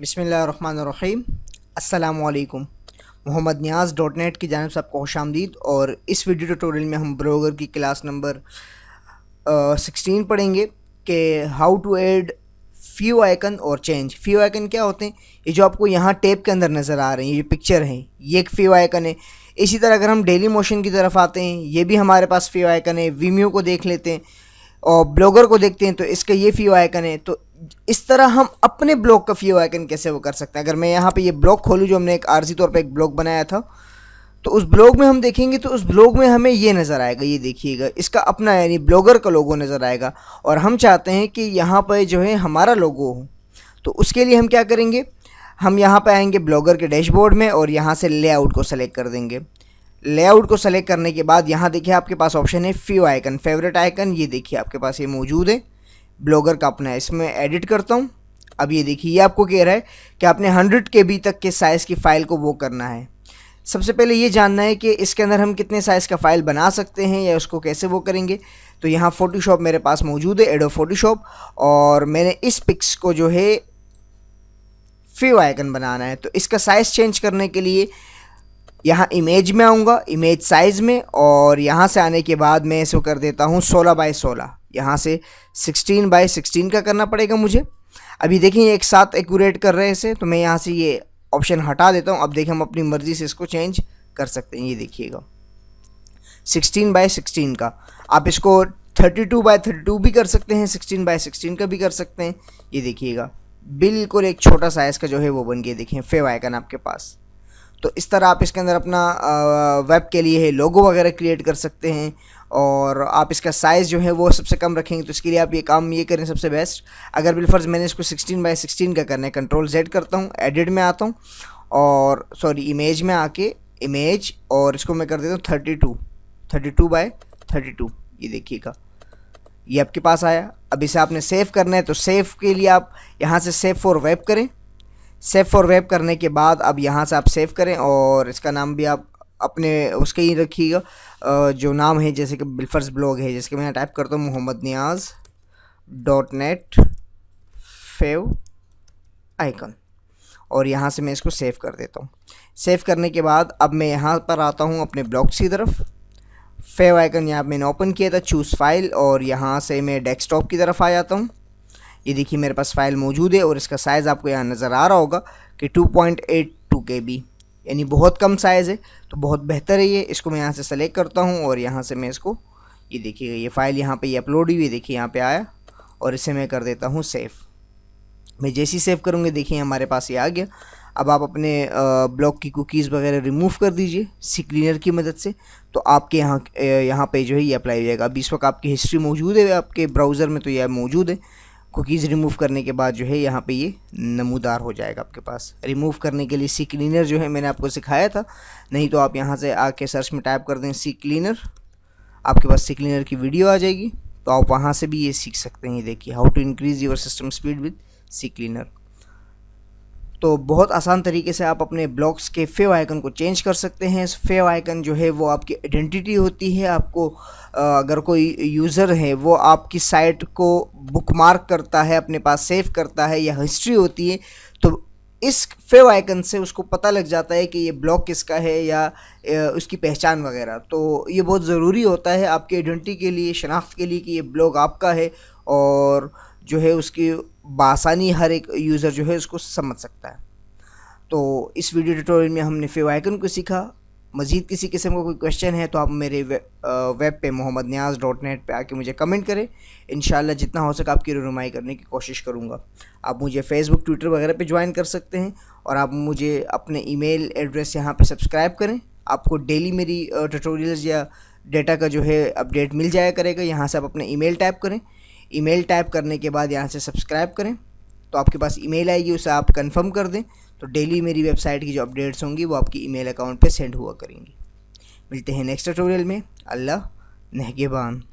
बिस्मिल्लाहिर्रहमानिर्रहीम। अस्सलामुअलैकुम। मोहम्मद नियाज़ .net की जानिब से आपको खुशामदीद। और इस वीडियो ट्यूटोरियल में हम ब्लॉगर की क्लास नंबर 16 पढ़ेंगे कि how to add favicon और चेंज। फ्यू आइकन क्या होते हैं? ये जो आपको यहाँ टैब के अंदर नज़र आ रहे हैं, ये पिक्चर हैं, ये एक फ्यू आइकन है। इसी तरह अगर हम डेली मोशन की तरफ आते हैं, ये भी हमारे पास फ्यू आइकन है। वीमियो को देख लेते हैं और ब्लॉगर को देखते हैं तो इसका ये फ्यू आइकन है। तो इस तरह हम अपने ब्लॉग का फ्यू आइकन कैसे वो कर सकते हैं? अगर मैं यहाँ पे ये ब्लॉग खोलूँ, जो हमने एक आर्जी तौर पे एक ब्लॉग बनाया था, तो उस ब्लॉग में हम देखेंगे तो उस ब्लॉग में हमें ये नज़र आएगा, ये देखिएगा, इसका अपना यानी ब्लॉगर का लोगो नज़र आएगा। और हम चाहते हैं कि यहाँ पर जो है हमारा लोगो हो, तो उसके लिए हम क्या करेंगे, हम यहाँ पर आएंगे ब्लॉगर के डैशबोर्ड में और यहाँ से लेआउट को सेलेक्ट कर देंगे। लेआउट को सेलेक्ट करने के बाद यहाँ देखिए आपके पास ऑप्शन है फ्यू आइकन, फेवरेट आइकन। ये देखिए आपके पास ये मौजूद है, ब्लॉगर का अपना है। इसमें एडिट करता हूँ। अब ये देखिए ये आपको कह रहा है कि आपने 100 KB तक के साइज़ की फ़ाइल को वो करना है। सबसे पहले ये जानना है कि इसके अंदर हम कितने साइज़ का फ़ाइल बना सकते हैं या उसको कैसे वो करेंगे। तो यहाँ फ़ोटोशॉप मेरे पास मौजूद है, एडोब फ़ोटोशॉप, और मैंने इस पिक्स को जो है फ्यू आइकन बनाना है। तो इसका साइज़ चेंज करने के लिए यहाँ इमेज में आऊँगा, इमेज साइज़ में, और यहाँ से आने के बाद मैं इसको कर देता हूँ 16 बाई 16। यहाँ से 16 बाई 16 का करना पड़ेगा मुझे। अभी देखिए एक साथ एक्यूरेट कर रहे हैं इसे, तो मैं यहाँ से ये ऑप्शन हटा देता हूँ। अब देखिए हम अपनी मर्ज़ी से इसको चेंज कर सकते हैं। ये देखिएगा 16 बाई 16 का। आप इसको 32 बाई 32 भी कर सकते हैं, 16 बाई 16 का भी कर सकते हैं। ये देखिएगा बिल्कुल एक छोटा साइज़ का जो है वो बन गया। देखिए फेव आइकन आपके पास। तो इस तरह आप इसके अंदर अपना वेब के लिए है लोगो वगैरह क्रिएट कर सकते हैं। और आप इसका साइज़ जो है वो सबसे कम रखेंगे, तो इसके लिए आप ये काम ये करें सबसे बेस्ट। अगर बिलफर्ज मैंने इसको 16 बाई 16 का करना है, कंट्रोल Z करता हूँ, एडिट में आता हूँ और सॉरी इमेज में आके इमेज, और इसको मैं कर देता हूँ 32 बाई 32। ये देखिएगा ये आपके पास आया। अब इसे आपने सेव करना है, तो सेव के लिए आप यहाँ से सेव फॉर वेब करें। सेव फॉर वेब करने के बाद अब यहाँ से आप सेव करें और इसका नाम भी आप अपने उसके ही रखिएगा, जो नाम है, जैसे कि बिलफर्स ब्लॉग है, जैसे कि मैं टाइप करता हूँ मोहम्मद नियाज़ .net फेव आइकन, और यहाँ से मैं इसको सेव कर देता हूँ। सेव करने के बाद अब मैं यहाँ पर आता हूँ अपने ब्लॉग्स की तरफ। फेव आइकन यहाँ मैंने ओपन किया था, चूज़ फाइल, और यहाँ से मैं डेस्कटॉप की तरफ आ जाता हूँ। ये देखिए मेरे पास फ़ाइल मौजूद है और इसका साइज़ आपको यहाँ नज़र आ रहा होगा कि 2.82 KB, यानी बहुत कम साइज़ है, तो बहुत बेहतर है ये। इसको मैं यहाँ से सेलेक्ट करता हूँ और यहाँ से मैं इसको, ये देखिएगा ये फ़ाइल यहाँ पे ये अपलोड हुई है, देखिए यहाँ पे आया, और इसे मैं कर देता हूँ सेव। मैं जैसे ही सेव करूँगी देखिए हमारे पास ये आ गया। अब आप अपने ब्लॉग की कुकीज़ वगैरह रिमूव कर दीजिए सी क्लीनर की मदद से, तो आपके यहाँ पे जो है ये अप्लाई हो जाएगा। अभी इस वक्त आपकी हिस्ट्री मौजूद है आपके ब्राउज़र में, तो यह मौजूद है। कुकीज़ रिमूव करने के बाद जो है यहाँ पे ये नमूदार हो जाएगा आपके पास। रिमूव करने के लिए सी क्लीनर जो है मैंने आपको सिखाया था, नहीं तो आप यहाँ से आके सर्च में टाइप कर दें सी क्लीनर, आपके पास सी क्लीनर की वीडियो आ जाएगी, तो आप वहाँ से भी ये सीख सकते हैं। ये देखिए how to increase your system speed with CCleaner. तो बहुत आसान तरीके से आप अपने ब्लॉग्स के फेव आइकन को चेंज कर सकते हैं। इस फेव आइकन जो है वो आपकी आइडेंटिटी होती है। आपको अगर कोई यूज़र है वो आपकी साइट को बुकमार्क करता है, अपने पास सेव करता है, या हिस्ट्री होती है, तो इस फेव आइकन से उसको पता लग जाता है कि ये ब्लॉग किसका है या उसकी पहचान वगैरह। तो ये बहुत ज़रूरी होता है आपकी आइडेंटिटी के लिए, शनाख्त के लिए, कि ये ब्लॉग आपका है, और जो है उसकी बासानी हर एक यूज़र जो है उसको समझ सकता है। तो इस वीडियो ट्यूटोरियल में हमने फेव आइकन को सीखा। मज़ीद किसी किस्म का कोई क्वेश्चन है तो आप मेरे वेब पे mohammadniyaz.net पे आके मुझे कमेंट करें। इंशाल्लाह जितना हो सके आपकी रहनुमाई करने की कोशिश करूँगा। आप मुझे फेसबुक, ट्विटर वगैरह पे ज्वाइन कर सकते हैं, और आप मुझे अपने ईमेल एड्रेस यहाँ पे सब्सक्राइब करें। आपको डेली मेरी ट्यूटोरियल्स या डेटा का जो है अपडेट मिल जाया करेगा। यहाँ से आप अपने ईमेल टाइप करें, ईमेल टाइप करने के बाद यहाँ से सब्सक्राइब करें। तो आपके पास ईमेल आएगी, उसे आप कंफर्म कर दें तो डेली मेरी वेबसाइट की जो अपडेट्स होंगी वो आपकी ईमेल अकाउंट पे सेंड हुआ करेंगी। मिलते हैं नेक्स्ट ट्यूटोरियल में। अल्लाह नेहगेबान।